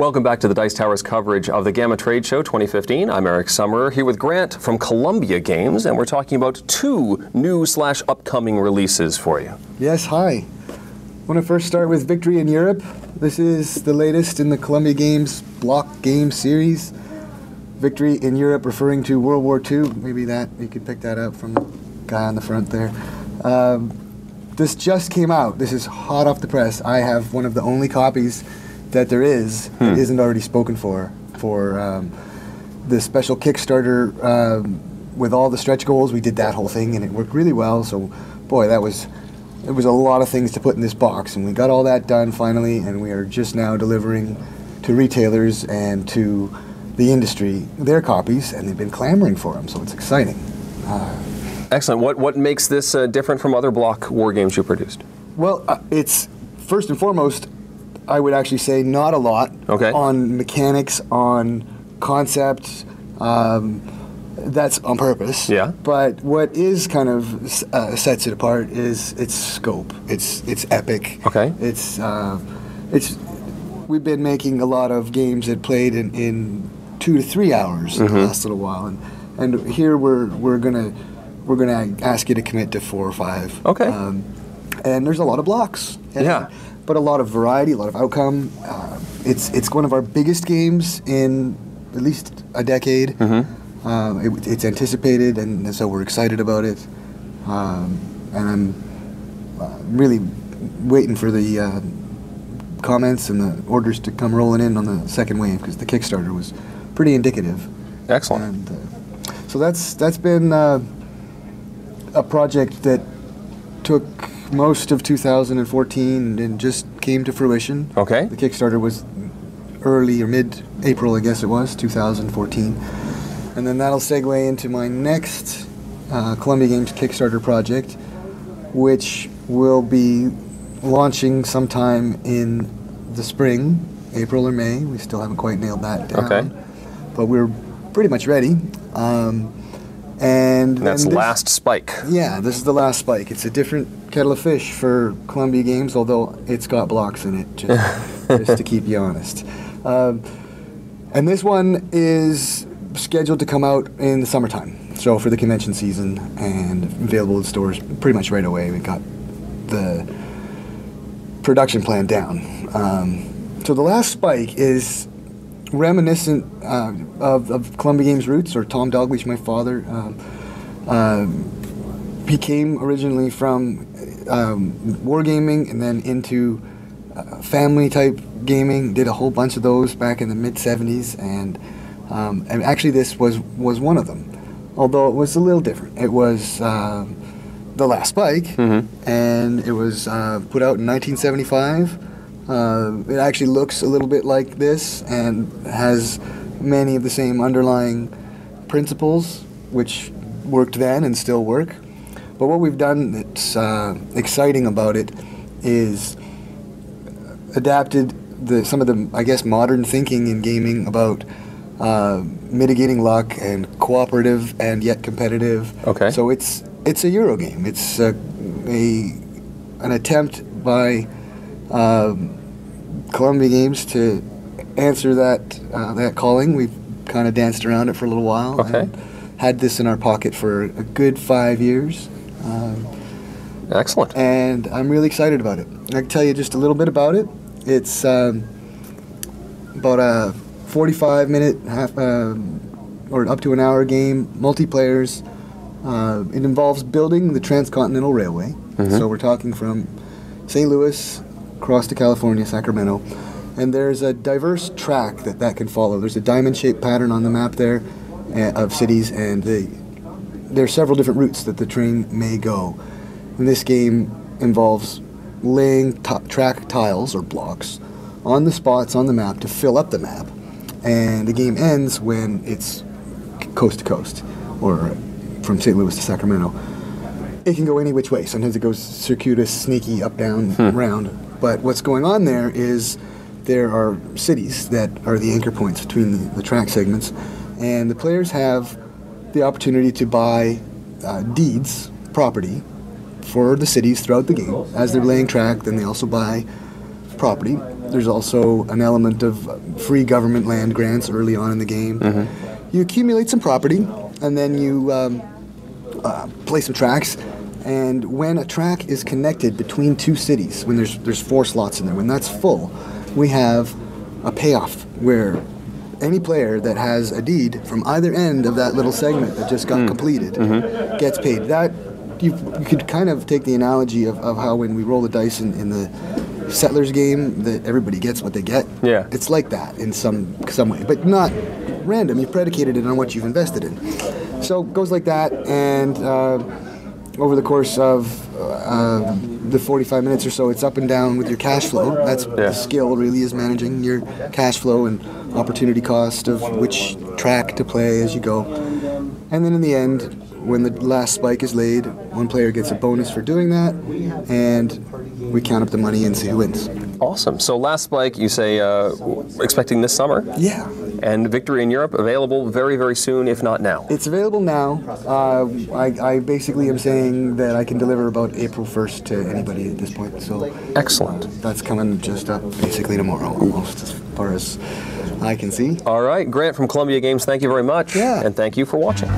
Welcome back to the Dice Tower's coverage of the GAMA Trade Show 2015. I'm Eric Summerer, here with Grant from Columbia Games, and we're talking about two new/upcoming releases for you. Yes, hi. I want to first start with Victory in Europe. This is the latest in the Columbia Games block game series. Victory in Europe referring to World War II. Maybe that, you could pick that up from the guy on the front there. This just came out. This is hot off the press. I have one of the only copies that there is that isn't already spoken for the special Kickstarter with all the stretch goals. We did that whole thing and it worked really well. So, boy, it was a lot of things to put in this box, and we got all that done finally, and we are just now delivering to retailers and to the industry their copies, and they've been clamoring for them, so it's exciting. Excellent. What makes this different from other block war games you produced? Well, it's first and foremost, I would actually say not a lot on mechanics, on concept. That's on purpose. Yeah. But what is kind of sets it apart is its scope. It's epic. Okay. We've been making a lot of games that played in 2 to 3 hours in the last little while, and here we're gonna ask you to commit to 4 or 5. Okay. And there's a lot of blocks. Yeah. But a lot of variety, a lot of outcome. It's one of our biggest games in at least a decade. It's anticipated, and so we're excited about it. And I'm really waiting for the comments and the orders to come rolling in on the second wave, because the Kickstarter was pretty indicative. Excellent. And, so that's been a project that took most of 2014 and just came to fruition. Okay. The Kickstarter was early or mid-April, I guess it was, 2014. And then that'll segue into my next Columbia Games Kickstarter project, which will be launching sometime in the spring, April or May. We still haven't quite nailed that down. Okay. But we're pretty much ready. And that's Last Spike. Yeah, this is the Last Spike. It's a different kettle of fish for Columbia Games, although it's got blocks in it, just to keep you honest. And this one is scheduled to come out in the summertime, so for the convention season, and available in stores pretty much right away. We got the production plan down. So the Last Spike is reminiscent of Columbia Games' roots, or Tom Dalglish, my father. He came originally from wargaming and then into family-type gaming, did a whole bunch of those back in the mid-'70s, and actually this was one of them, although it was a little different. It was the Last Spike, and it was put out in 1975. It actually looks a little bit like this and has many of the same underlying principles which worked then and still work. But what we've done that's exciting about it is adapted some of the, I guess, modern thinking in gaming about mitigating luck and cooperative and yet competitive. Okay. So it's a Euro game. It's an attempt by Columbia Games to answer that calling. We've kind of danced around it for a little while. Okay. And had this in our pocket for a good 5 years. Excellent. And I'm really excited about it. I can tell you just a little bit about it. It's about a 45-minute, or up to an hour game, multiplayers. It involves building the Transcontinental Railway. So we're talking from St. Louis across to California, Sacramento. And there's a diverse track that can follow. There's a diamond-shaped pattern on the map there of cities, and there are several different routes that the train may go. And this game involves laying track tiles or blocks on the spots on the map to fill up the map. And the game ends when it's coast to coast, or from St. Louis to Sacramento. It can go any which way. Sometimes it goes circuitous, sneaky, up, down, round. But what's going on there is there are cities that are the anchor points between the track segments, and the players have the opportunity to buy deeds, property, for the cities throughout the game. As they're laying track, then they also buy property, There's also an element of free government land grants early on in the game. You accumulate some property, and then you play some tracks. And when a track is connected between two cities, when there's 4 slots in there, when that's full, we have a payoff where any player that has a deed from either end of that little segment that just got completed gets paid. That you could kind of take the analogy of how when we roll the dice in the Settlers game, that everybody gets what they get. Yeah. It's like that in some way, but not random. You've predicated it on what you've invested in. So it goes like that, and over the course of the 45 minutes or so, it's up and down with your cash flow. That's the skill, really, is managing your cash flow and opportunity cost of which track to play as you go. And then in the end, when the last spike is laid, one player gets a bonus for doing that, and we count up the money and see who wins. Awesome. So last spike, you say expecting this summer? Yeah. And Victory in Europe available very, very soon, if not now. It's available now. I basically am saying that I can deliver about April 1st to anybody at this point. So excellent. That's coming just up basically tomorrow, almost, as far as I can see. All right. Grant from Columbia Games, thank you very much. Yeah. And thank you for watching.